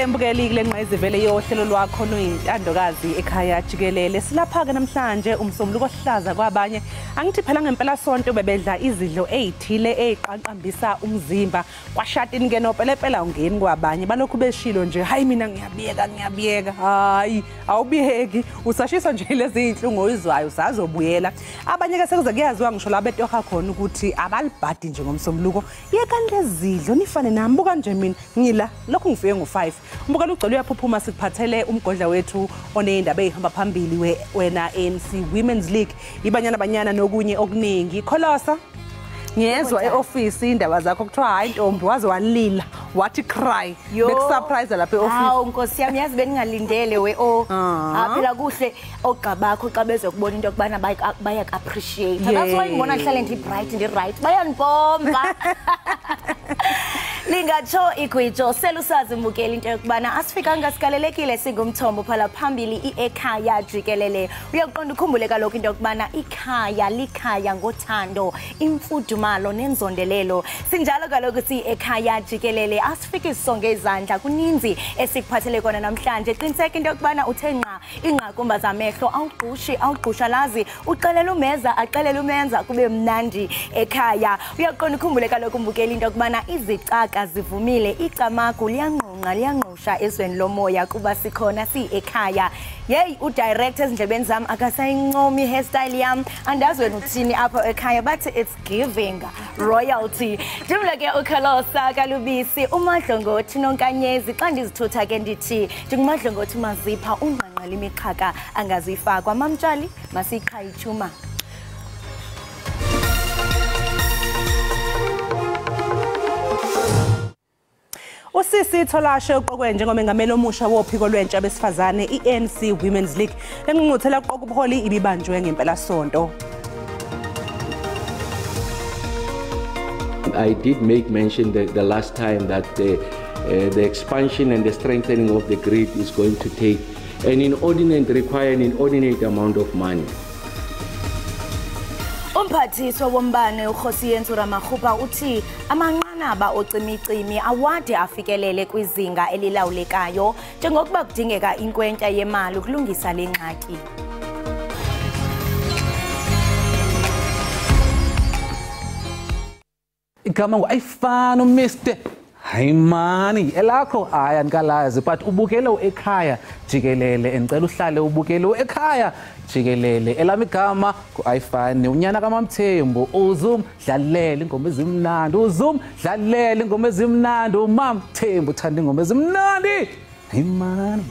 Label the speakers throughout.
Speaker 1: Mbukelile ngqayizivele yohlelo lwakho noyintandokazi ekhaya Jikelele. Silapha ke namhlanje umsombuluko ohlaza kwabanye. Angithi phela ngempela sonto bebedla izidlo ezithile eziqaqambisa umzimba. Kwashatini ke nopelepela ungeni kwabanye. Balokhu beshilo nje, hayi mina ngiyabiyeka. Hayi, awubiyeki. Usashisa nje lezi inhlungu oyizwayo usazobuyela. Abanye ke sekuze kuyaziwa ngisho labetoha khona ukuthi abalibhadi nje ngomsombuluko. Yekani lezidlo nifane nami buka nje mina ngila lokhu ngifike ngo5. Mbukela ugcwele uyaphuphuma sikuphathele umgodla wethu onezindaba ezihamba phambili wena ANC Women's League. Ibanyana nokunye okuningi. Kholosa ngiyezwa eoffice indaba zakho kuthiwa hayi ntombi waze walila wathi cry bekusurprise lapha eoffice.
Speaker 2: Hawu Nkosi yami yazi beningalindele phela kuhle ogqabakho xa bezokubona into yokubana baya appreciate. That's why ngibona nihlale ndi bright ndi right bayanibomba. Lingatsho igwijo selusazi mbukela into yokubana asifikanga sikalelekile singumthombo phala phambili Ekhaya Jikelele. Uyaqonda ukhumbule kaloku into yokubana ikhaya likhaya ngothando imfudumalo nenzondelelo. Sinjalo kaloku Ekhaya Jikelele asifike isonke izandla kuninzi esikuphathele kona namhlanje. Qiniseka into yokubana uthe nqa ingqakumba zamehlo awugqusha lazi uqelela umeza aqelela umenza kube mnandi ekhaya. Uyaqonda ukhumbule kaloku mbukela into yokubana izicaka zivumile icamagu liyanqusha ezweni lomoya kuba sikhona ekhaya. Yey udirector ezindlebeni zami akasayincomi hairstyle yami andazi wena uthini apha ekhaya but it's giving royalty. Ndimla ke ukhalosa kalubisi umadlongothi nonkanyezi xa ndizithutha ke ndithi ndingumadlongothi mazipha ungqanqala imiqhaka angazifakwa mamtshali masiyiqhayichuma.
Speaker 1: Usisi Tholashe uqokwe njengomengameli omusha wophiko lwentsha besifazane ANC Women's League. Engqungquthela uqoka ubuholi ibibanjwe ngempela sonto.
Speaker 3: I did make mention the last time that the expansion and the strengthening of the grid is going to take require an inordinate amount of money.
Speaker 2: Umphathiswa wombane uGosiyentsura Maghupa uthi amanqanaba ocimicimi awade afikelele kwizinga elilawulekayo njengokuba kudingeka inkwentsha yemali ukulungisa le ngxaki.
Speaker 4: Igama ayifana Mr. Hayi mani elakho aya nikalazi but ubukele Ekhaya Jikelele engicela uhlale ubukele Ekhaya Jikelele elami igama ku-ayifani unyana kaMamthembu uzum dlalela ingoma ezimnandi uzum dlalela ingoma ezimnandi uMamthembu uthanda ingoma ezimnandi hayi mani.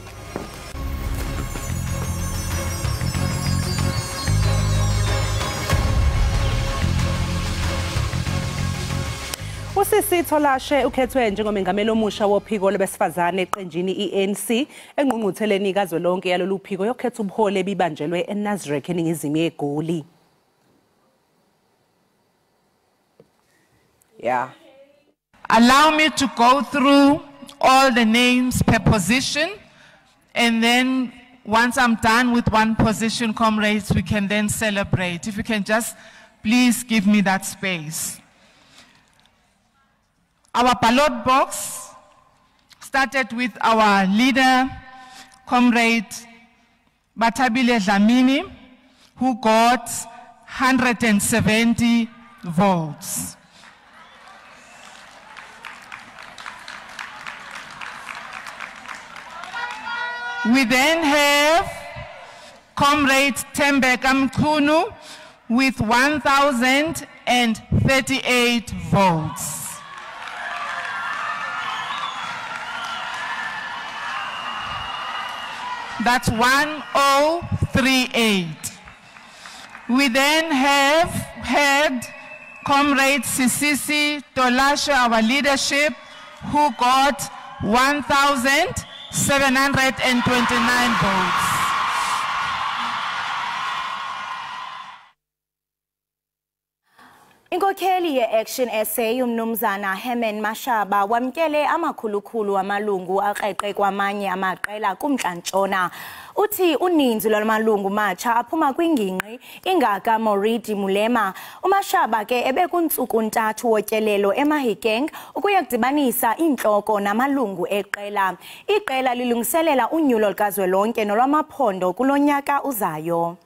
Speaker 1: Usisi Tholashe ukhethwe njengomengameli omusha wophiko lwabesifazane eqenjini ANC engqungqutheleni kazwelonke yalolu phiko yokhetha ubuholi ebibanjelwe eNazareth eningizimu yeGoli. Yeah.
Speaker 5: Allow me to go through all the names per position, and then once I'm done with one position, comrades, we can then celebrate. If you can just please give me that space. Our ballot box started with our leader, Comrade Batabile Dlamini, who got 170 votes. We then have Comrade Tembeka Mkhunu with 1,038 votes. That's 1038. We then have had Comrade Sisisi Tholashe, our leadership, who got 1,729 votes.
Speaker 2: Inkokheli ye-Action SA umnumzana Herman Mashaba wamkele amakhulukhulu amalungu aqeqe kwamanye amaqela kumntla-ntshona. Uthi uninzi lwamalungu matsha aphuma kwingingqi ingaka Moridi Mulema. uMashaba ke ebekuntsuku ntathu wotyelelo eMahikeng ukuya kudibanisa intloko namalungu eqela. Iqela lilungiselela unyulo lukazwelonke nolwamaphondo kulo nyaka uzayo.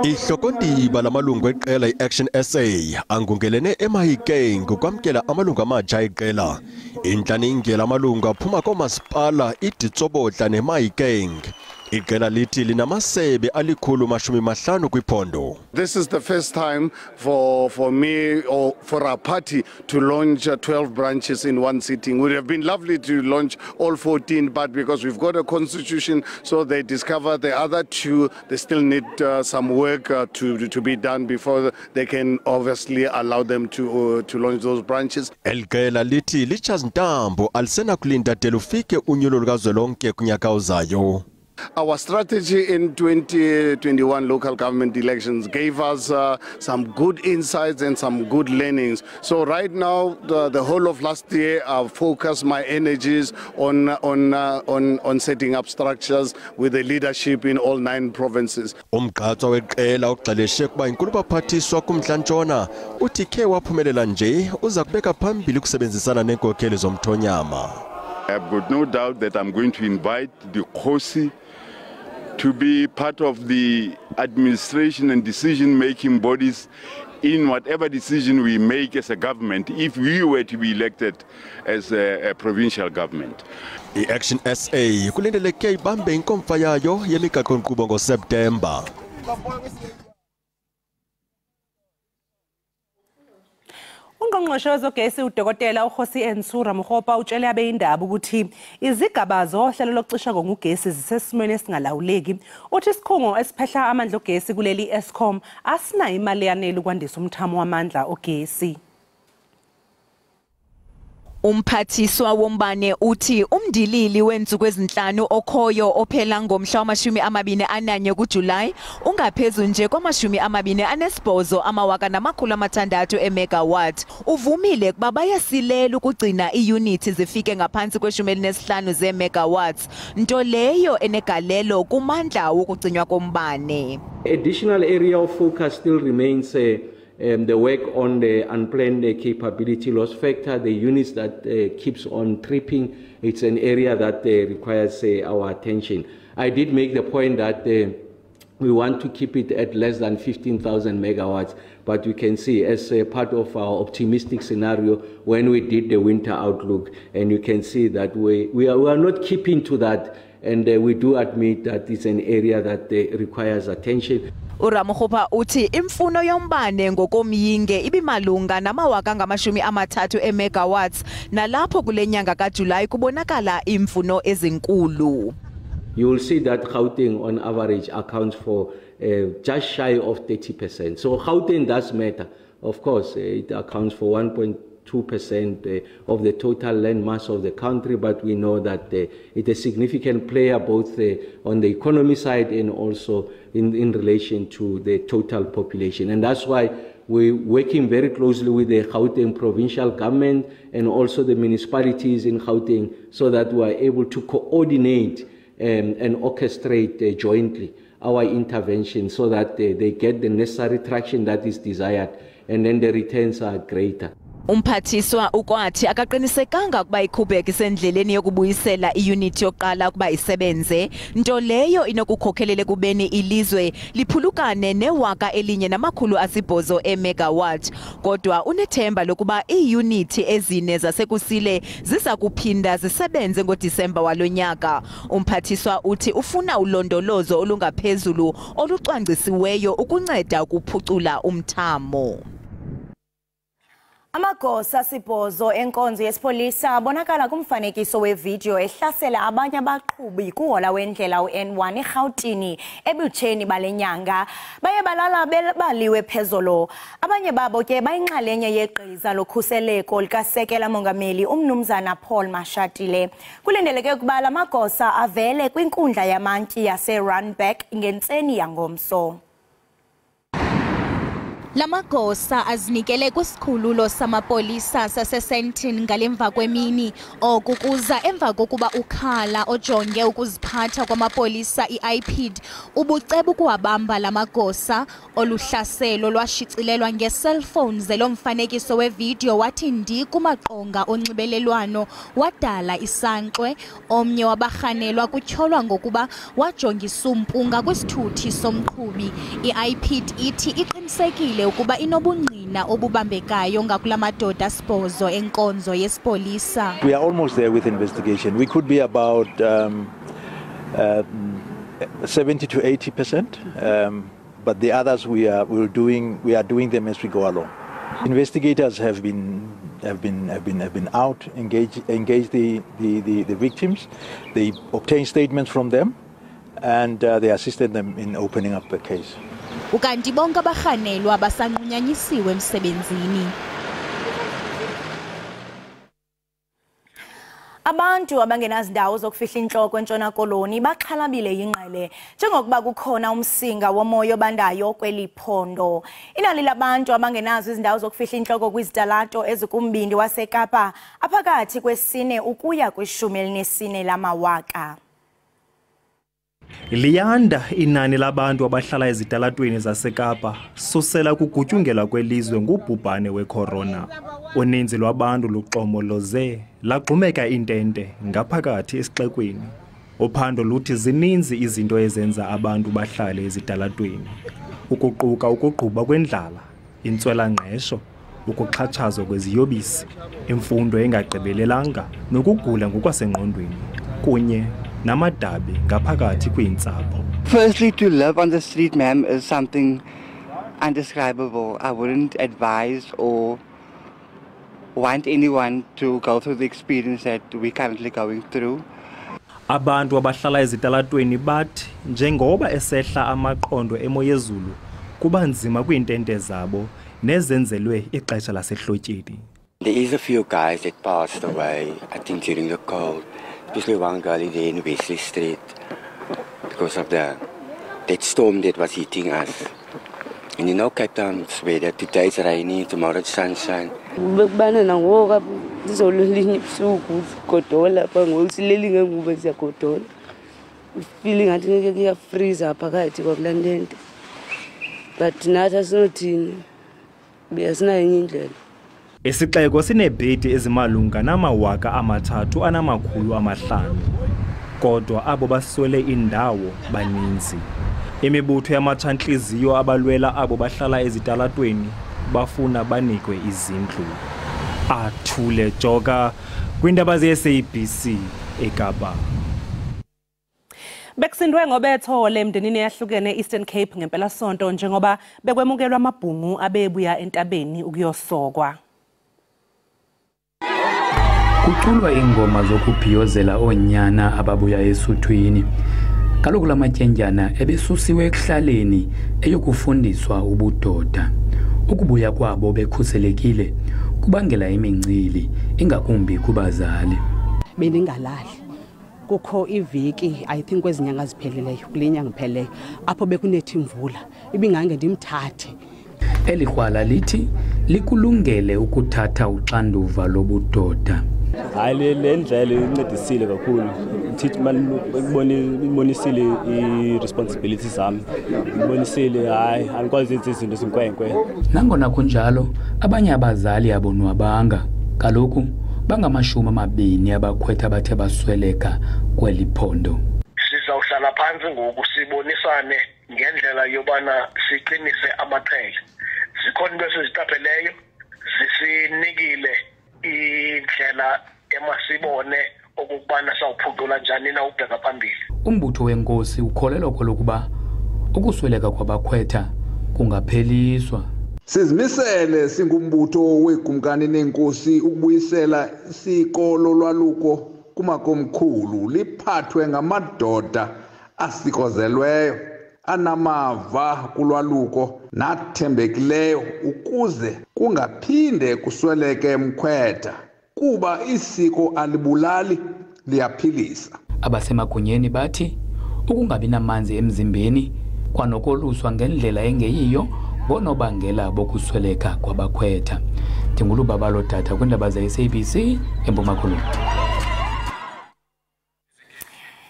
Speaker 6: Ihlokondiba lamalungu eqela i-Action SA angungelene eMahikeng ukwamkela amalungu amatsha eqela. Intlaninge lamalungu aphuma komasipala iDitsobotla neMahikeng. Iqela lithi linamasebe alikhulu 50 kwiphondo.
Speaker 7: This is the first time for me or for our party to launch 12 branches in one sitting. It would have been lovely to launch all 14, but because we've got a constitution, so they discover the other 2, they still need some work to be done before they can obviously allow them to launch those branches.
Speaker 6: Iqela lithi lichazintambo alisena kulinda de lufike unyulo lukazwelonke kunyaka uzayo.
Speaker 7: Our strategy in 2021 local government elections gave us some good insights and some good learnings. So right now, the whole of last year, I've focused my energies on setting up structures with the leadership in all 9 provinces.
Speaker 6: Umgqatso weqela uxeleshe kuba inkulu baphathiswa kumntla-ntshona uthi ke waphumelela nje uza kubeka phambili ukusebenzisana neenkokheli zomthonyama.
Speaker 8: I've got no doubt that I'm going to invite the Khosi to be part of the administration and decision-making bodies in whatever decision we make as a government, if we were to be elected as a provincial government.
Speaker 6: I-Action SA kulindeleke ibambe inkomfa yayo yemigaqo-nkqubo ngoSeptemba.
Speaker 1: Ungqongqoshe wezogesi udokotela uHosi Ensura Mokgopa utshele abeyindaba ukuthi izigaba zohlelo lokucisha ngogesi zisesimweni esingalawuleki. Uthi isikhungo esiphehla amandla ogesi kuleli Eskom asinayo imali yanele ukwandisa umthamo wamandla ogesi.
Speaker 9: Umphathiswa wombane uthi umndilili wensuku ezinhlanu okhoyo ophela ngomhla wama-21 kuJulayi ungaphezulu nje kwama-28 amawaka emegawatt. Uvumile kuba bayasilela ukugcina iiyunithi zifike ngaphansi kwe-15 zemegawatts, nto leyo enegalelo kumandla wokugcinywa kombane.
Speaker 3: Additional area of focus still remains the work on the unplanned capability loss factor, the units that keeps on tripping. It's an area that requires our attention. I did make the point that we want to keep it at less than 15,000 megawatts, but you can see as part of our optimistic scenario when we did the winter outlook, and you can see that we are not keeping to that, and we do admit that it's an area that requires attention.
Speaker 9: uRamokgopa uthi imfuno yombane ngokomyinge ibimalunga namawaka ngamashumi-30 emegawatts, nalapho kule nyanga kaJulayi kubonakala imfuno ezinkulu.
Speaker 3: You will see that Gauteng on average accounts for just shy of 30%. So Gauteng does matter. Of course, it accounts for 1.2% of the total land mass of the country, but we know that it's a significant player both on the economy side and also in relation to the total population. And that's why we're working very closely with the Gauteng provincial government and also the municipalities in Gauteng so that we are able to coordinate and orchestrate jointly our intervention so that they get the necessary traction that is desired, and then the returns are greater.
Speaker 9: Umphathiswa ukwathi akaqinisekanga kuba iqhubeka isendleleni yokubuyisela iunit yokuqala ukuba isebenze, nto leyo inokukhokhelele kubeni ilizwe liphulukane ne-1,800 emegawatt. Kodwa unethemba lokuba iiyunithi ezine zasekusile ziza kuphinda zisebenze ngoDisemba walonyaka. Umphathiswa uthi ufuna ulondolozo olungaphezulu olucwangcisiweyo ukunceda ukuphucula umthamo.
Speaker 2: Amagosa sibhozo enkonzo yesipolisa abonakala kumfanekiso wevideo ehlasela abanye abaqhubi kuhola wendlela u-N1 eGauteng ebutsheni balenyanga. Baye balala baliwe phezolo. Abanye babo ke bayinxalenye yegqiza lokhuseleko likasekela mongameli umnumzana Paul Mashatile. Kulindeleke ukuba la magosa avele kwinkundla yamantyi yase-Runback ngentseni yangomso.
Speaker 10: Lamagosa azinikele kwisikhululo samapolisa saseSentin ngalemva kwemini okukuza emva kokuba ukhala ojonge ukuziphatha kwamapolisa iIPID ubuceba ukuwabamba lamagosa oluhlaselo lwashicilelwa ngeselfowuni zelomfanekiso wevideo wathi ndi kumaqonga onxibelelwano wadala isankxwe omnye wabarhanelwa kutyholwa ngokuba wajongisa umpunga kwisithuthi somqhubi iIPID ithi iqinisekile ukuba inobungqina obubambekayo ngakulamadoda sibhozo enkonzo yesipolisa.
Speaker 11: We are almost there with investigation. We could be about 70 to 80%, but the others we are doing them as we go along. Investigators have been out, engage the victims. They obtain statements from them, and they assisted them in opening up the case.
Speaker 10: Ukanti bonke abarhanelwa basanqunyanyisiwe emsebenzini.
Speaker 2: Abantu abangenazindawo zokufihla inhloko eNtshona Koloni baxhalabile yingqele njengokuba kukhona umsinga womoya obandayo kweliphondo. Inani labantu abangenazo izindawo zokufihla inhloko kwizitalato ezikumbindi waseKapa aphakathi kwesine ukuya kwi-14 lamawaka.
Speaker 12: Liyanda inani labantu abahlala ezitalatweni zaseKapa susela kugutyungelwa kwelizwe ngubhubhane wecorona. Uninzi lwabantu luxomoloze lagxumeka intente ngaphakathi esixekweni. Uphando luthi zininzi izinto ezenza abantu bahlale ezitalatweni. Ukuquka ukugquba kwendlala, intswelangqesho, ukuxhatshazwa kweziyobisi, imfundo engagqibelelanga nokugula ngokwasengqondweni kunye namadabi ngaphakathi kwiintsapho.
Speaker 13: Firstly, to live on the street, ma'am, is something undescribable. I wouldn't advise or want anyone to go through the experience that we're currently going through.
Speaker 12: Abantu abahlala ezitalatweni bathi njengoba esehla amaqondo emoyezulu kuba nzima kwiintente zabo nezenzelwe ixesha lasehlotyeni.
Speaker 14: There is a few guys that passed away, I think, during the cold. Especially one gully there in Wesley Street because of that storm that was hitting us. And you know, Cape Town's weather, today it's rainy, tomorrow it's sunshine.
Speaker 15: Feeling I think I freeze up but not as nothing. There's nothing.
Speaker 12: Isixeko sinebhedi ezimalunga namawaka amathathu anamakhulu amahlanu. Kodwa abo baswele indawo baninzi. Imibutho yamatshantliziyo abalwela abo bahlala ezitalatweni bafuna banikwe izindlu. Athule Joka kwindaba ze-SABC eKapa.
Speaker 1: Bekusindwe ngobethole emndenini eyahlukene Eastern Cape ngempela sonto njengoba bekwemukelwa amabhungu abebuya entabeni ukuyosokwa.
Speaker 16: Kuculwa ingoma zokubhiyozela onyana ababuya esuthwini. Kaloku lamatyendyana ebesusiwe ekuhlaleni eyokufundiswa ubudoda. Ukubuya kwabo bekhuselekile kubangela imincili ingakumbi kubazali.
Speaker 17: Beningalali. Kukho iviki I think kwezinyanga ziphelileyo kulinyanga ipheleyo apho bekunethi imvula ibingange ndimthathe.
Speaker 16: Elikhwala lithi likulungele ukuthatha uxanduva lobudoda.
Speaker 18: Hayi le ndlela incedisile kakhulu. Thithi ibonisile i-responsibilities zami. Ibonisile hayi anikwazi izinto zinkwenkwe.
Speaker 16: Nangona kunjalo abanye abazali abonwabanga. Kaloku bangamashumi abakhwetha bathe basweleka kweliphondo.
Speaker 19: Sizawuhlala phansi ngoku sibonisane ngendlela yobana siqinise amaqhele. Zikhona into esizitapheleyo zisinikile indlela emasibone okubana sawuphucula njani na ubheka phambili.
Speaker 16: Umbutho wenkosi ukholelwa kolokuba ukusweleka kwabakhwetha kungapheliswa.
Speaker 20: Sizimisele singumbutho weGumkani nenkosi ukubuyisela isiko lolwaluko kumakomkhulu liphathwe ngamadoda asikozelweyo anamava kulwaluko nathembekileyo ukuze kungaphinde kusweleke mkhwetha kuba isiko alibulali liyaphilisa.
Speaker 16: Abasemagunyeni bathi ukungabi namanzi emzimbeni kwanokoluswa ngendlela engeyiyo ngonobangela bokusweleka kwabakhwetha. Ndingulubabalo Data kwindaba ze-SABC eMpuma Koloni.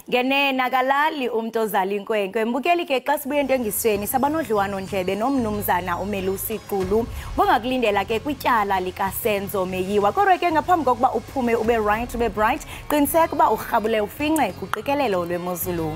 Speaker 2: Ngene nakalali umuntu ozala inkwenkwe. Mbukeli ke xa sibuye entengisweni sabanodliwano ndlebe nomnumzana uMelusi Qulu. Bongakulindela ke kwityala likaSenzo Meyiwa. Kodwa ke ngaphambi kokuba uphume ube right ube bright, qiniseka uba urhabule ufince kuqikelelo lwemozulu.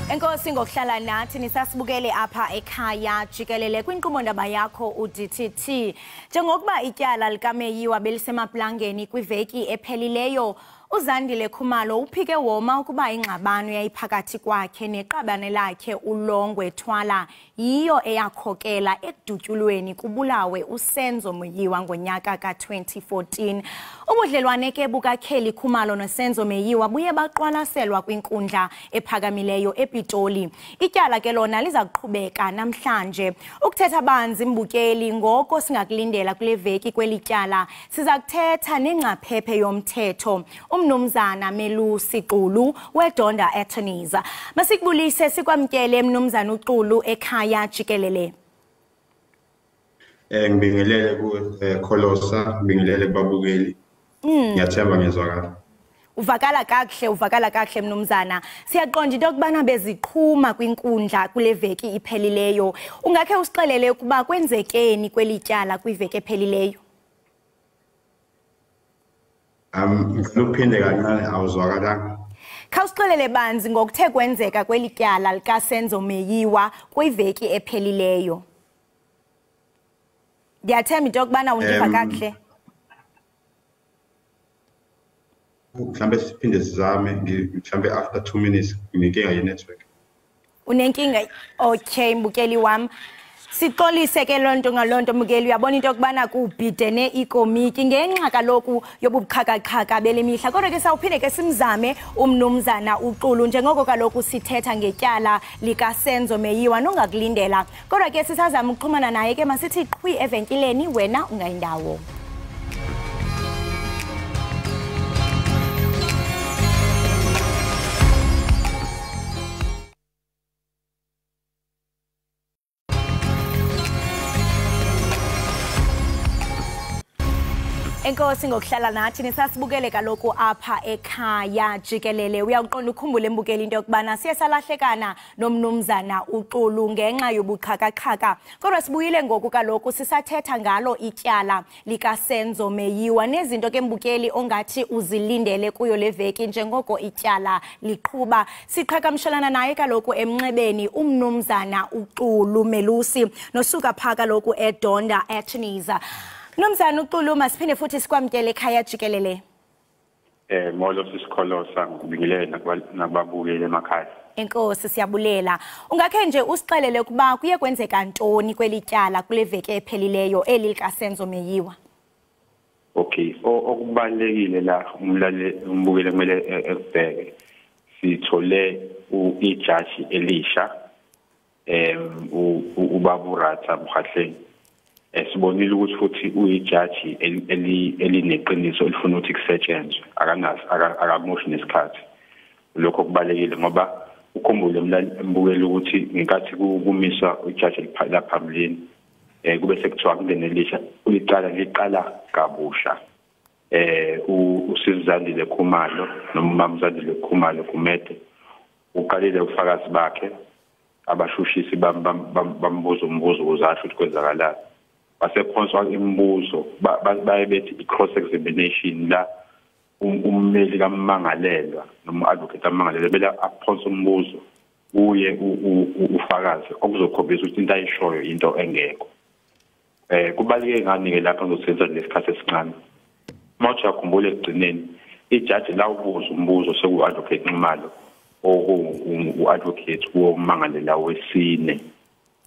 Speaker 2: Enkosi ngokuhlala nathi nisasibukele apha ekhaya jikelele kwinkqubo ndaba yakho uDTT. Njengokuba ityala likaMeyiwa belisemaplangeni kwiveki ephelileyo, uZandile Khumalo uphike woma ukuba ingxabano yayiphakathi kwakhe neqabane lakhe uLongwe Thwala yiyo eyakhokela ekudutyulweni kubulawe uSenzo Meyiwa ngonyaka ka-2014. Ubudlelwane ke bukaKheli Khumalo noSenzo Meyiwa buye baqwalaselwa kwinkundla ephakamileyo ePitoli. Ityala ke lona liza kuqhubeka namhlanje. Ukuthetha banzi mbukeli ngoko singakulindela kule veki kweli tyala, siza kuthetha nengcaphephe yomthetho umnumzana Melusi Qulu weDonda Attorneys. Masikubulise sikwamkele mnumzana uQulu ekhaya jikelele.
Speaker 21: Ngibingelele ku Kholosa, ngibingelele kubabukeli. Ngiyathemba ngiyazwakala.
Speaker 2: Uvakala kahle mnumzana. Siyaqonda into yokubana beziqhuma kwinkundla kule veki iphelileyo. Ungakhe usixelele ukuba kwenzekeni kweli tyala kwiveki ephelileyo?
Speaker 21: Ngikuphinde kancane awuzwakala.
Speaker 2: Khawusixelele banzi ngokuthe kwenzeka kweli tyala likaSenzo Meyiwa kwiveki ephelileyo. Ndiyathemba into yokubana undiva kakuhle.
Speaker 21: Mhlambe siphinde sizame mhlambe after 2 minutes nginenkinga ye-network.
Speaker 2: Unenkinga? Okay mbukeli wami. Sixolise ke lonto ngalonto mbukeli, uyabona into yokubana kubhidene ikomiti ngenxa kaloku yobubuqhaka-qhaka bele mihla. Kodwa ke sawuphinde ke simzame umnumzana uQulu njengoko kaloku sithetha ngetyala likaSenzo Meyiwa nongakulindela. Kodwa ke sisazama ukuxhumana naye ke masithi qhwi evenkileni wena ungayindawo. Enkosi ngokuhlala nathi nisasibukele kaloku apha ekhaya jikelele. Uyaqonda ukhumbule mbukeli into yokubana siye salahlekana nomnumzana uQulu ngenxa yobuqhaka-qhaka. Kodwa sibuyile ngoku kaloku sisathetha ngalo ityala likaSenzo Meyiwa nezinto ke mbukeli ongathi uzilindele kuyo le veki njengoko ityala liqhuba. Siqhagamshelana naye kaloku emnxebeni umnumzana uQulu Melusi nosuka pha kaloku eDonda Attorneys. Mnumzana uQulu, masiphinde futhi sikwamkele ekhaya jikelele.
Speaker 4: molo sisikholosa ngibingelele nakubabukeli emakhaya.
Speaker 2: Enkosi siyabulela. Ungakhe nje usixelele ukuba kuye kwenzeka ntoni kwelityala kule veki ephelileyo elikaSenzo Meyiwa?
Speaker 4: Okay, okubalekile la umbukeli kumele ekubheke. Sithole ijaji elisha ubaburatha Mkhahleni. Sibonile ukuthi futhi uyijaji elineqiniso elifuna ukuthi kusetshenzwe akamoshi nesikhathi. Lokho kubalekile ngoba ukhumbule umbukeli ukuthi ngenkathi kumisa ijaji laphambilini kube sekuthiwa kungene elisha liqala kabusha. Usizandile Khumalo noma Mzandile Khumalo kumede uqalile ufakazi bakhe abashushisi bambuza umbuzo uzasho ukuthi kwenzakalani. Basephonswa imibuzo bayebethi i-cross examination la ummeli kaMmangalelwa noma advocate kaMmangalelwa bela aphonsa umbuzo uye ufakazi okuzokhombisa ukuthi into ayishoyo into engekho. Kubalike ngani ke lapha ngizosenza lesikhathi esincane. Manje akhumbule ekugcineni ijaji la ubuza umbuzo seku-advocate Nxumalo u-advocate woMmangalela wesine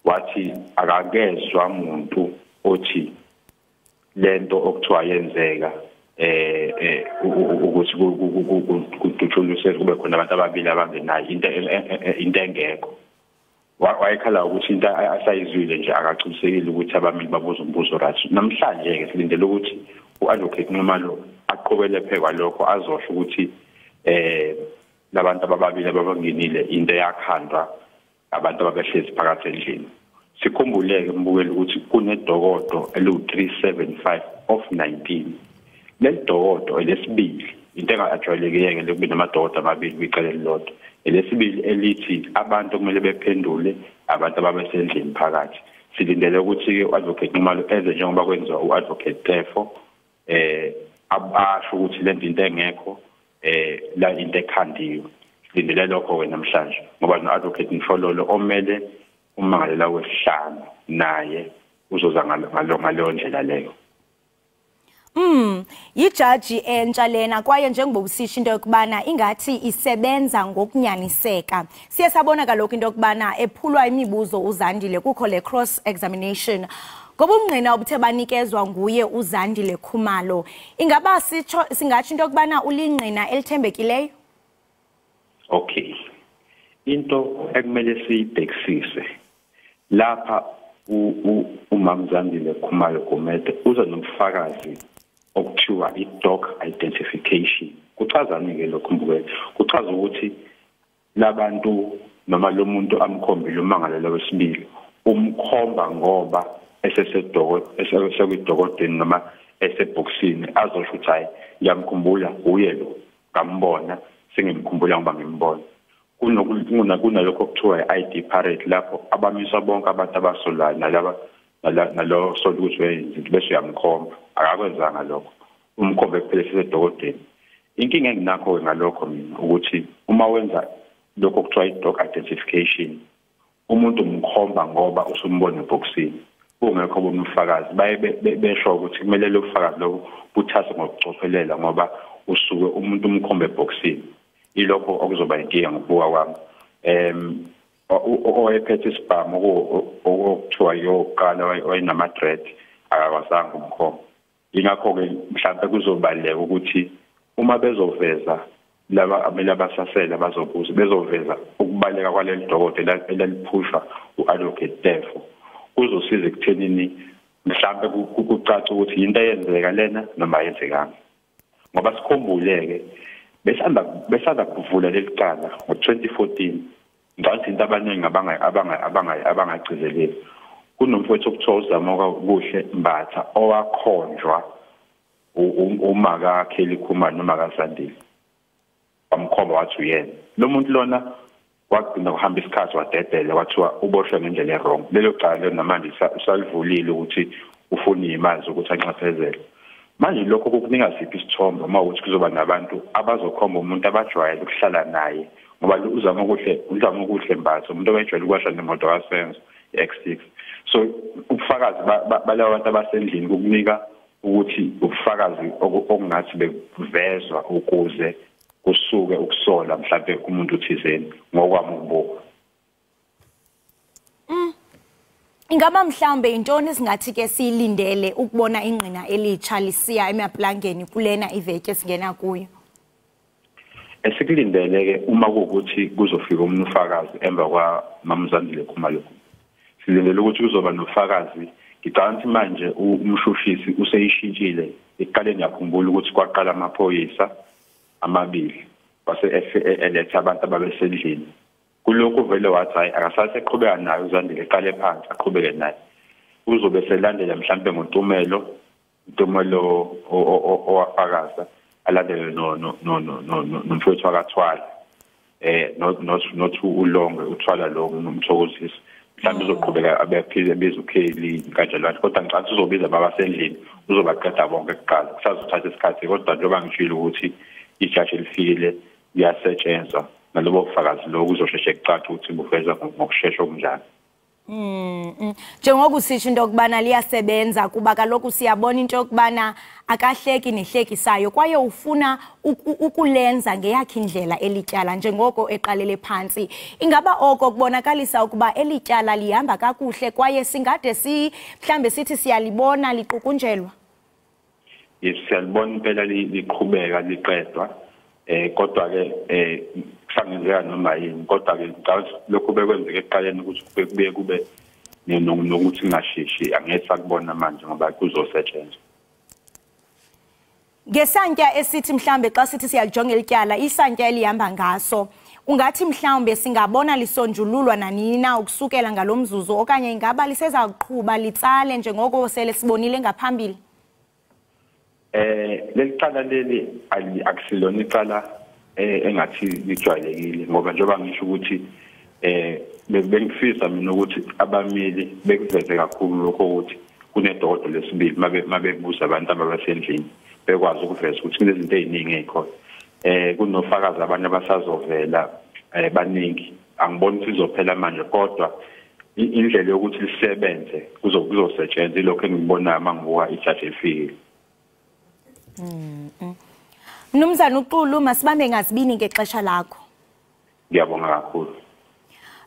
Speaker 4: wathi akakezwa umuntu othi lento okuthiwa yenzeka ukuthi kudutshuliswe kube khona abantu ababili abangenayo into engekho. Wayekhala ukuthi into asayizwile nje akaqinisekile ukuthi abameli babuza umbuzo right. Namhlanje ke silindele ukuthi u-advocate Nxumalo aqhubele phekwa lokho azosho ukuthi labantu ababili ababangenile into yakhandwa abantu ababehlezi phakathi endlini. Sikhumbuleke mbukeli ukuthi kunedokodo elu-375 of 19. Lelidokodo elesibili into engajwayelekile lokube namadokodo amabili kwicala elilodwa. Elesibili elithi abantu kumele bephendule abantu ababesendlini phakathi. Silindele ukuthi ke u-advocate Nxumalo eze njengoba kwenziwa u-advocate Tefo abasho ukuthi lento into engekho la into ekhandiwe. Silindele lokho wena namhlanje ngoba no-advocate Mfololo omele uMmangalela wesihlanu naye uzoza ngaleyo ndlela leyo.
Speaker 2: Yijaji entsha lena kwaye njengoba usisho into yokubana ingathi isebenza ngokunyaniseka. Siye sabona kaloko into yokubana ephulwa imibuzo uZandile kukho le cross examination. Ngoba umngqina obuthe banikezwa nguye uZandile Khumalo. Ingaba singatsho into yokubana ulingqina elithembekileyo?
Speaker 4: Okay. Into ekumele siyibhekisise lapha uMamZandile Khumalo Gumede uza nomfakazi okuthiwa i-dog identification. Kuchazani ke lokho mbukeli? Kuchaza ukuthi labantu noma lo muntu amkhombile uMmangalela wesibili umkhomba ngoba esesedokodeni noma esebhoksini azosho ukuthi hayi ngiyamkhumbula uye lo ngambona sengimkhumbula ngoba ngimbona. Kunalokho okuthiwa i-ID parade lapho abamiswa bonke abantu abasolayo nalo sola ukuthi wenzi bese uyamkhomba akakwenzanga lokho umkhombe kuphela esedokodeni. Inkinga enginakho ngalokho mina ukuthi uma wenza lokho okuthiwa i-dog identification umuntu umkhomba ngoba usumbona ebhoksini ungekho bomfakazi besho ukuthi kumele lo fakazi lo buthathe ngokucophelela ngoba usuke umuntu umkhombe ebhoksini. Ilokho okuzoba inkinga ngokubuka kwami. Oyephethe isibhamu okuthiwa yoqala wayenamadread akakwazanga umkhomba. Ingakho ke mhlawumbe kuzobaleka ukuthi uma bezoveza laba amele abasasela bazobuza bezoveza ukubaleka kwaleli dokodo eliphushwa u-advocate Tefo kuzosiza ekuthenini mhlawumbe kucaca ukuthi into eyenzeka lena noma yenzekanga. Ngoba sikhumbuleke besanda kuvula lelicala ngo-2014 ngathi into abaningi abangagcizeleli kunomfowethu okuthiwa uZamoka Kuhle Mbatha owakhonjwa uMakakheli Khumalo noma kaZandile bamkhomba wathi uyena lo muntu lona wagcina kuhamba isikhathi wadedela wathiwa uboshwe ngendlela wrong. Lelo cala lelo namanje usalivulile ukuthi ufuna imali ukuthi anxaphezele. Manje lokho kukunika siphi isithombe uma ukuthi kuzoba nabantu abazokhomba umuntu abajwayele ukuhlala naye ngoba uZama Kuhle Mbatha umuntu obejwayele ukwasha nemoto kaSenzo X6. So ubufakazi balawa abantu abasendlini kukunika ukuthi ubufakazi okungathi bevezwa ukuze kusuke ukusola mhlawumbe umuntu uthizeni ngokwami ukubuka.
Speaker 2: Ingaba mhlawumbe intoni singathi ke silindele ukubona ingqina elitsha lisiya emaplangeni kulena iveke singena kuyo?
Speaker 4: Esikulindele ke uma kuukuthi kuzofika umfakazi emva kwa mamzandile Khumalo. Silindele ukuthi kuzoba nofakazi. Ngicabanga manje umshushisi useyishintshile eqaleni yakhumbula ukuthi kwaqala amaphoyisa amabili base eletha abantu ababesendlini. Kulokhu vele wathi hayi akasase eqhubeka nayo uZandile eqale phansi aqhubeke naye. Uzobe selandela mhlambe ngoNtumelo owafakaza alandele nomfowethu wakaThwala not ulonge uThwala lo nomthokozisi mhlawumbe uzoqhubeka abephile bezukheli kanjalo kodwa ngicabanga uzobiza babasendlini uzobaqeda bonke kuqala kusazothatha isikhathi kodwa njengoba ngishilo ukuthi ijaji elifikile liyasetshenzwa nalobo bufakazi lo kuzosheshe kucaca ukuthi bufeza ngokusheshsha okunjani.
Speaker 2: Njengoba usisho into okubana liyasebenza kuba kaloku siyabona into okubana akahleki nehlekisayo kwaye ufuna ukulenza ngeyakhe indlela elityala njengoko eqalele phansi. Ingaba oko kubonakalisa ukuba elityala lihamba kakuhle kwaye singade mhlambe sithi siyalibona liqukunjelwa?
Speaker 4: Yes, siyalibona impela liqhubeka liqedwa kodwa ke kusangenzeka noma yini kodwa ke ngicabanga lokho bekwenzeke eqaleni ukuthi kube nokuthi ngashishi angeke sakubona manje ngoba kuzosetshenzwa.
Speaker 2: Ngesantya esithi mhlambe xa sithi siyalijonga elityala isantya elihamba ngaso ungathi mhlambe singabona lisonjululwa nanini na ukusukela ngalomzuzu okanye ingaba liseza kuqhubha litsale njengoko sele sibonile ngaphambili?
Speaker 4: Lelicala leli akusilona icala engathi lijwayelekile ngoba njengoba ngisho ukuthi bengifisa mina ukuthi abamili bekuveze kakhulu lokho ukuthi kunedodo lesibili mabebuza abantu abasendlini bekwazi ukuveza ukuthi kunezinto eziningi ezikhona kunofakazi abantu abasazovela baningi angiboni ukuthi izophela manje kodwa indlela yokuthi lisebenze kuzosetshenzwa lokho engibona mangibuka ijaji elifikile.
Speaker 2: Mnumzana uXulu masibambe ngazibini ngexesha lakho.
Speaker 4: Ngiyabonga kakhulu.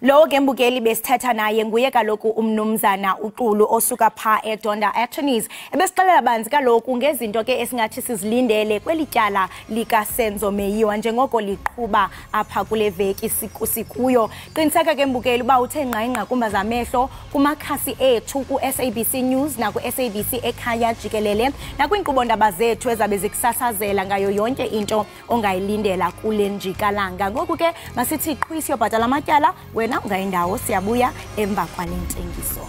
Speaker 2: Lo ke mbukeli besithatha naye nguye kaloku umnumzana uXulu osuka pha eDonda Attorneys ebesixelela banzi kaloku ngezinto ke esingathi sizilindele kwelityala lika Senzo Meyiwa njengoko liqhuba apha kule veki sikuyo. Qiniseka ke mbukeli uba uthe ngqa kumba zamehlo kumakhasi ethu ku SABC News na ku SABC Ekhaya Jikelele na kwinkqubo ndaba zethu ezabe zikusasazela ngayo yonke into ongayilindela kule njikalanga. Ngoku ke masithi qhwisi yobhatala amatyala wena ungayindawo siyabuya emva kwalentengiso.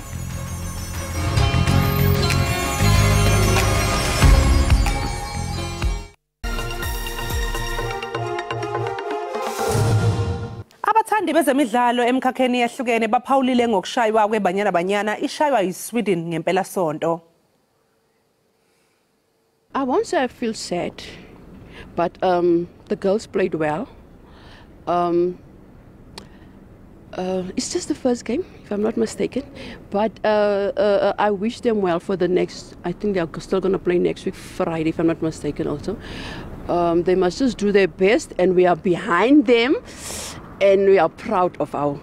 Speaker 1: Abathandi bezemidlalo emkhakheni yahlukene baphawulile ngokushaywa kweBanyana Banyana ishaywa yiSweden ngempela sonto.
Speaker 5: I won't say I feel sad, but the girls played well. It's just the first game, if I'm not mistaken. But I wish them well for the next. I think they're still going to play next week, Friday, if I'm not mistaken also. They must just do their best, and we are behind them. And we are proud of our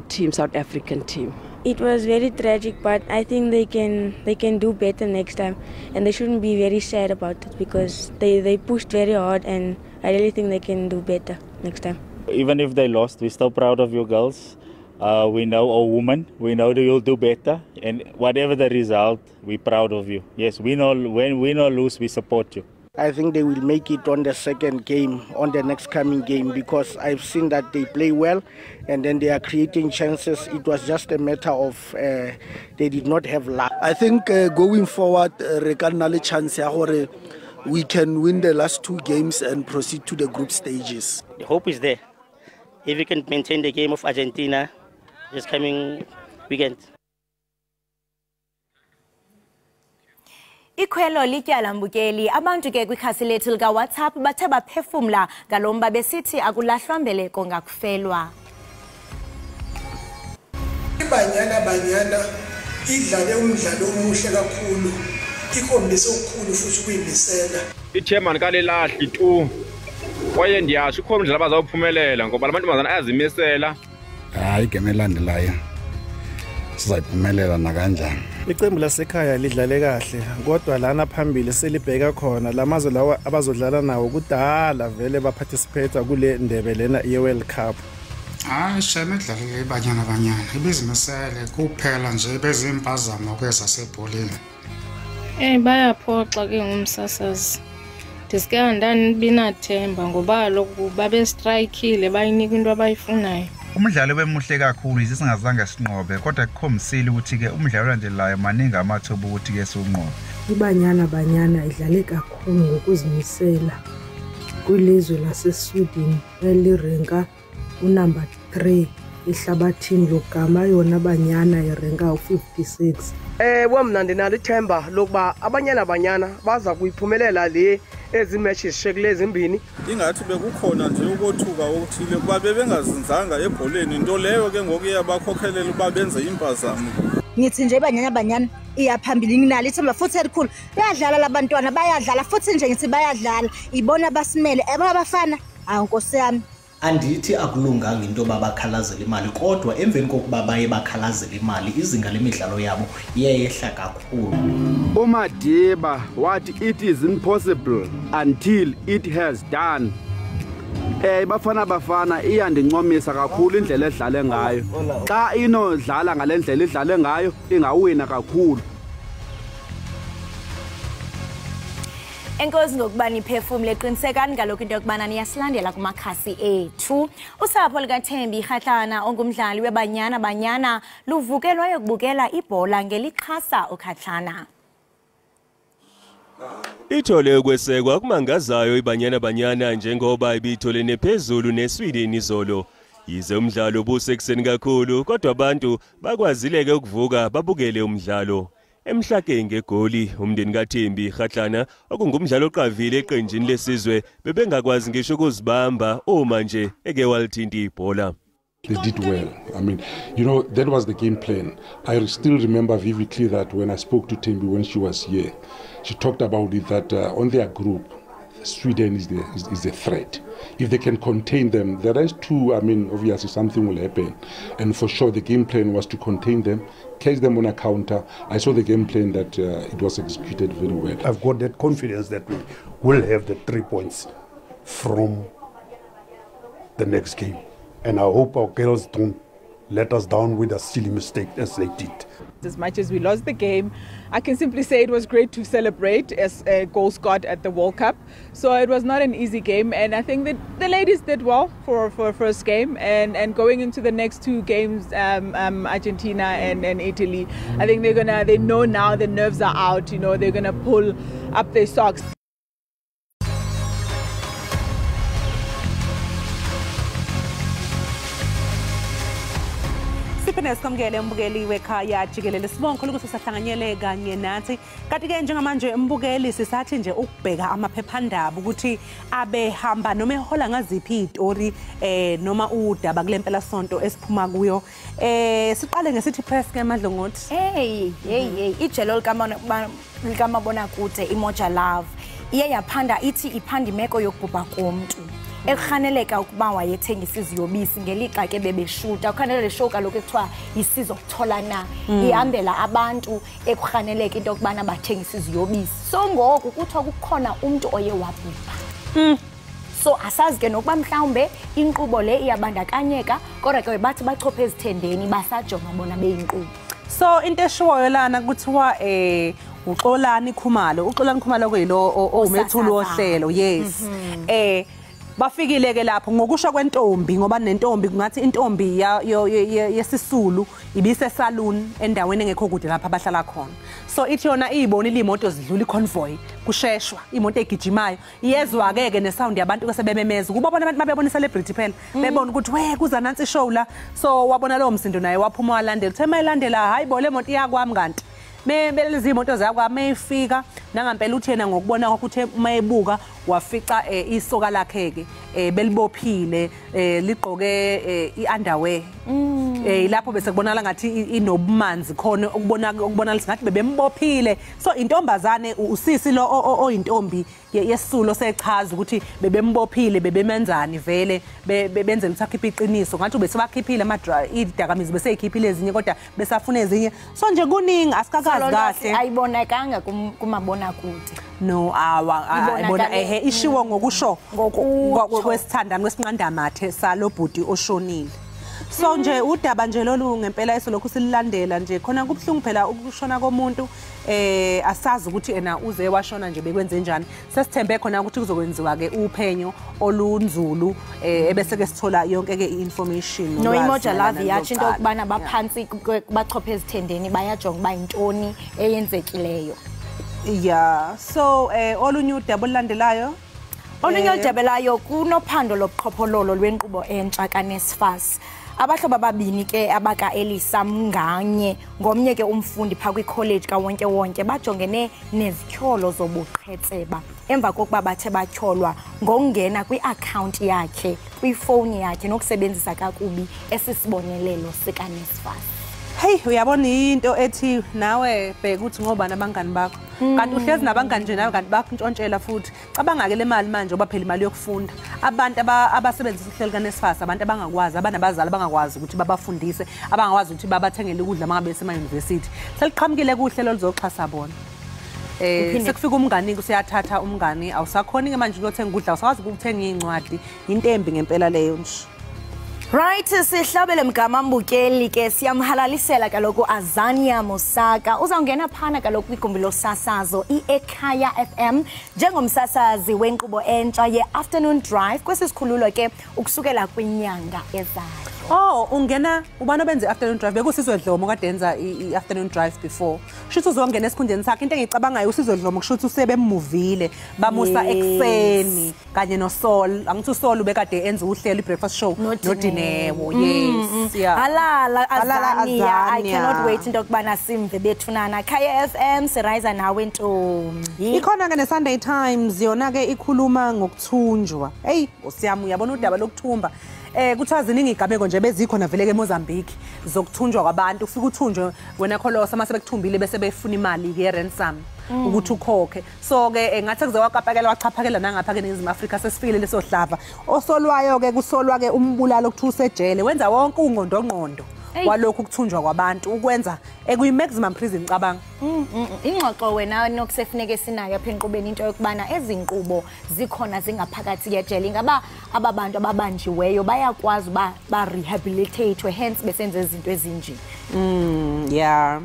Speaker 5: team, South African team.
Speaker 22: It was very tragic, but I think they can do better next time. And they shouldn't be very sad about it because they pushed very hard, and I really think they can do better next time.
Speaker 23: Even if they lost, we're still proud of you girls. We know, or women, we know that you'll do better. And whatever the result, we're proud of you. Yes, we know when win or lose, we support you.
Speaker 24: I think they will make it on the second game, on the next coming game, because I've seen that they play well and then they are creating chances. It was just a matter of they did not have luck.
Speaker 25: I think going forward, chance we can win the last two games and proceed to the group stages.
Speaker 26: The hope is there. If we can maintain the game of Argentina this coming weekend.
Speaker 2: Ikhwelo lityala mbukeli abantu ke kwikhasi lethu lika WhatsApp bathe baphefumla ngalomba besithi akulahlwa mbeleko ngakufelwa.
Speaker 27: Ibanyana idlale umdlalo omuhle kakhulu
Speaker 3: ikhombise ukukhulu futhi ukuyimisela.
Speaker 6: I-chairman kalelahli tu kwaye ndiyasho ukhona indlela abazawuphumelela ngoba la mantombazana ayazimisela.
Speaker 7: Hayi igame elandelayo sizayiphumelela nakanjani.
Speaker 24: Iqembu lasekhaya lidlale kahle kodwa lana phambili selibheka khona lamazwe lawa abazodlala nawo kudala vele baparticipate kule ndebe lena ye-World Cup.
Speaker 8: Hayi shame edlalile banyana ibizimisele kuphela nje bezimpazamo kwezasebholeni.
Speaker 9: Bayaphoxa ke ngumsasazi. Diske andani binathemba ngoba kaloku babe strikeile bayinika into abayifunayo.
Speaker 11: Umdlalo wemuhle kakhulu singazange sinqobe kodwa kukhombisile ukuthi ke umdlalo olandelayo maningi amathuba ukuthi ke siunqobe.
Speaker 27: Banyana idlale kakhulu ngokuzimisela kwilizwe laseSweden elirenka unumber 3 ehlabathini logama yona Banyana irenka u56.
Speaker 28: Wamna ndinalo ithemba lokuba abanyana baza kuyiphumelela le ezimatches shekile ezimbini.
Speaker 29: Ingathi bekukhona nje ukothuka okuthile kuba bebengazinzanga ebholeni into leyo ke ngoku iyabakhokhelela ukuba benze impazamo.
Speaker 30: Ngithi nje Banyana iyaphambili nginalo ithemba futhi elikhulu. Bayadlala labantwana bayadlala futhi nje ngithi bayadlala ibona basimele abafana Nkosi yami.
Speaker 31: Andithi akulunganga into babakhalazela imali kodwa emveni kokuba baye bakhalazela imali izinga lemidlalo yabo iyehla kakhulu.
Speaker 32: uMadiba wathi it is impossible until it has done. Bafana iyandincomisa kakhulu indlela edlale ngayo. Xa inodlala ngalendlela idlale ngayo ingawina kakhulu.
Speaker 2: Enkosi ngokubani iphefumule qinisekani ngalokho into yokubana niyasilandela kumakhasi ethu. Usapho likaThembi Kgatlana ongumdlali weBanyana luvukelwa yokubukela ibhola ngelixhasa uKhatlana.
Speaker 33: Ithole ukwesekwa kumangazayo iBanyana njengoba ibithole nephezulu neSweden izolo. Yize umdlalo busekuseni kakhulu kodwa abantu bakwazileke ukuvuka babukele umdlalo. Emhlakeni ngegoli umndeni kaThembi Kgatlana okungumdlalo oqavile eqenjini lesizwe bebengakwazi ngisho ukuzibamba uma nje eke walithinta ibhola.
Speaker 34: They did well. I mean, you know, that was the game plan. I still remember vividly that when I spoke to Thembi when she was here, she talked about it that on their group, Sweden is the threat. If they can contain them, the rest too, I mean, obviously something will happen. And for sure, the game plan was to contain them, catch them on a counter. I saw the game plan that it was executed very well.
Speaker 3: I've got that confidence that we will have the 3 points from the next game. And I hope our girls don't let us down with a silly mistake as they did.
Speaker 35: As much as we lost the game, I can simply say it was great to celebrate as a goal scored at the World Cup. So it was not an easy game, and I think that the ladies did well for a first game, and going into the next 2 games, Argentina and Italy, I think they know now the nerves are out. You know, they're gonna pull up their socks.
Speaker 1: Siphinde mbukeli wekhaya Jikelele sibonke ukuthi sahlanganyele kanye nathi kanti ke njengamanje mbukeli sisathi nje ukubheka amaphephandaba ukuthi abehamba noma ehola ngaziphi izitori noma udaba kulempela sonto esiphuma kuyo siqale ngesithi press ke Madlongothi
Speaker 2: ijelo likamabona kude imoja love iye yaphanda ithi iphanda imeko yokubhubha komuntu ekhaneleka ukuba wayethengisa iziyobisi ngelixa ke bebeshuta ukhanele le show kaloku ekuthiwa isizo kutholana ihambela abantu ekukhaneleka into okubana bathengisa iziyobisi so ngoku kuthiwa kukhona umuntu oye wabhubha so asazi ke nokuba mhlawumbe inkqubo le iyabandakanyeka kodwa ke bathi bachophe ezithendeni basajonga bona beyinkqubo
Speaker 1: so into eshoyo lana kuthiwa uXolani Khumalo kuyilo omethulu ohlelo yes bafikile ke lapho ngokusho kwentombi ngoba nentombi kungathi intombi yesisulu ibise salon endaweni engekho kude lapha abahlala khona so ithi yona izibonile imoto zidlula iconvoy kusheshwa imoto egijimayo iyezwa ke nesound yabantu kesebememeza kuba bona abantu babebona celebrity phela bebona ukuthi we kuza nansi show la so wabona lo msindo naye waphuma walandela uthe mayilandela hayibo le moto iyakwami kanti belezi imoto zakwa mayifika nangampela uthena ngokubona ukuthi mayebuka wafica isoka lakhe ke belibophile ligqoke iunderwear lapho bese kubonakala ngathi inobumanzi khona ukubonakala ngathi bebembophile. So intombazane usisi lo oyintombi yesisulo sechaza ukuthi bebembophile bebemenzani vele benzela ukuthi akhiphe iqiniso ngathi bese bakhiphile idakamizi bese ikhiphile ezinye kodwa besafuna ezinye. So nje kuningi asikakazi kahle.
Speaker 2: Ayibonakanga kumabona kude.
Speaker 1: No ayibona ishiwo ngokusho kwesithandani kwesinqandamathe salobhudi oshonile. So nje udaba nje lolu ngempela esolokhu sililandela nje khona kubhlungu phela ukushona komuntu asazi ukuthi ena uze washona nje bekwenze njani. Sesithembe khona ukuthi kuzokwenziwa ke uphenyo olunzulu ebese ke sithola yonke ke information.
Speaker 2: No imoja love yathi into okubana baphansi bachophe ezithendeni bayajonga ba intoni eyenzekileyo.
Speaker 1: Yeah, so olunye udaba olulandelayo
Speaker 2: udabelayo kunophando lobuqhophololo lwenkqubo entsha kaNSFAS. Abahlobo ababini ke abaka Elisa Mnganye ngomnye ke umfundi pha kwicollege kawonke wonke bajongene nezityholo zobuqhetseba emva kokuba bathe batyholwa ngokungena kwi-account yakhe kwifowuni yakhe nokusebenzisa kakubi esisibonelelo sikaNSFAS.
Speaker 1: Hey uyabona into ethi nawe bheka ukuthi ngobani abangani bakho kanti uhlezi nabangani nje nawe kanti bakuntshontshela futhi cabanga ke le mali manje oba phela imali yokufunda abantu abasebenzisa uhlelo kaNSFAS abantu abangakwazi abanabazali abangakwazi ukuthi babafundise abangakwazi ukuthi babathengele ukudla mangabe sema university seliqhamukile kuhlelo lizoxhasa bona sekufika umngani usiyathatha umngani awusakhona ke manje ukuthenga ukudla awusakwazi ukuthenga incwadi into embi ngempela leyo nje.
Speaker 2: Right, sihlabele mgama mbukeli ke siyamhalalisela kaloku Azania Mosaka uzawungena phana kaloku kwigumbi losasazo Ekhaya FM njengomsasazi wenkqubo entsha ye-afternoon drive kwesisikhululo ke ukusukela kwinyanga ezayo.
Speaker 1: Oh ungena ubani obenze afternoon drive bekusizwe Dlomo kade enza i-afternoon drive before shuthi uzongena esikhundleni sakhe into engicabangayo usizwe Dlomo kushuthi usebemuvile bamusa ekseni kanye noSol angithi uSol ubekade enza uhlelo i-breakfast show noDinewo. Yes yeah
Speaker 2: halala Azania I cannot wait into kubana simve bethunana Ekhaya FM sirayza nawe ntombi
Speaker 1: ikhona ke ne-Sunday Times yona ke ikhuluma ngokuthunjwa. Hey usiyami uyabona udaba lokuthumba kuthiwa ziningi igabeko nje bezikhona vele ke eMozambique zokuthunjwa kwabantu ufika uthunjwe wena kholosa mase bekuthumbile bese befuna imali ke ransom ukuthi ukhokhe. So ke ngathi kuze waqapakela wachaphakela nangapha ke eNingizimu Afrika sesifikile leso hlava osolwayo ke kusolwa ke umbulalo okuthiwa usejele wenza wonke ungqondongqondo walokhu ukuthunjwa kwabantu ukwenza ekuyi-maximum prison cabanga.
Speaker 2: Ingxoxo wena nokusefuneke sinayo apha enqubeni into yokubana ezinkqubo zikhona zingaphakathi yejele ingaba ababantu ababanjiweyo bayakwazi uba barehabilitatwe hence besenza izinto ezinje.
Speaker 1: Yeah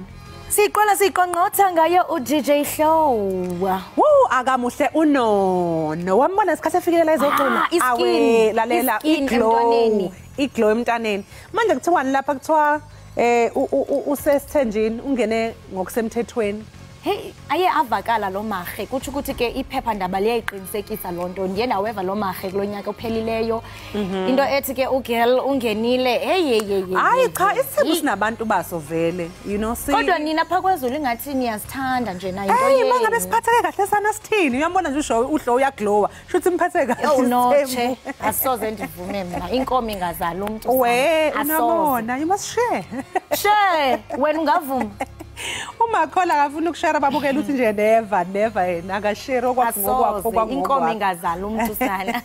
Speaker 2: siqala siqonqotha ngayo uDJ Show.
Speaker 1: Akamuhle unono wambona isikhathi efikile la izocula awe lalela iglow emntaneni manje kuthiwani lapha kuthiwa usesithenjini ungene ngokusemthethweni.
Speaker 2: Hey aye avakala lo mahe kuthi ukuthi ke iphephandaba liyayiqinisekisa lonto ndiye ndaweva lo mahe kulonyaka ophelileyo into ethi ke ugirl ungenile
Speaker 1: hayi cha isimo sinabantu baso vele you know
Speaker 2: kodwa nina pha kwezulu ingathi niyasithanda nje nayo into
Speaker 1: yenu mangabe siphatheke kahle sana sithini uyambona nje usho uhlo uyaglowa shuthi imphatheke kahle
Speaker 2: noche asoze ndivume mina inkomo ingazali umuntu
Speaker 1: we unabona you must share
Speaker 2: wena ungavuma
Speaker 1: umakhola akafuna ukushare babukela uthi nje never yena akashare okwakho
Speaker 2: inkomo ingazali umuntu sana.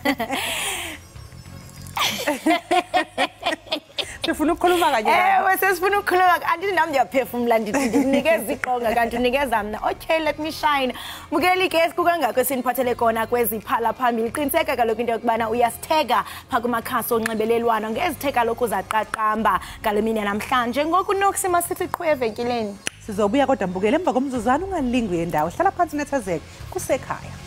Speaker 1: Sifuna ukukhuluma kanye
Speaker 2: sesifuna ukukhuluma andithi nami ndiyaphefumula ndinikeza iqonga kanti unikeza mina okay let me shine mukeli ke kukangakho siniphathele kona kweziphala phambili qiniseka kaloku into yokubana uyasitheka pha kumakhasi onxibelelwano ngezitheka lokhu zaqaqamba ngale mini namhlanje ngoku nokusima sithi qhwe evenkileni
Speaker 1: sizobuya kodwa mbukele emva komzuzwana ungalingi yendawo hlala phansi nethezeke kusekhaya.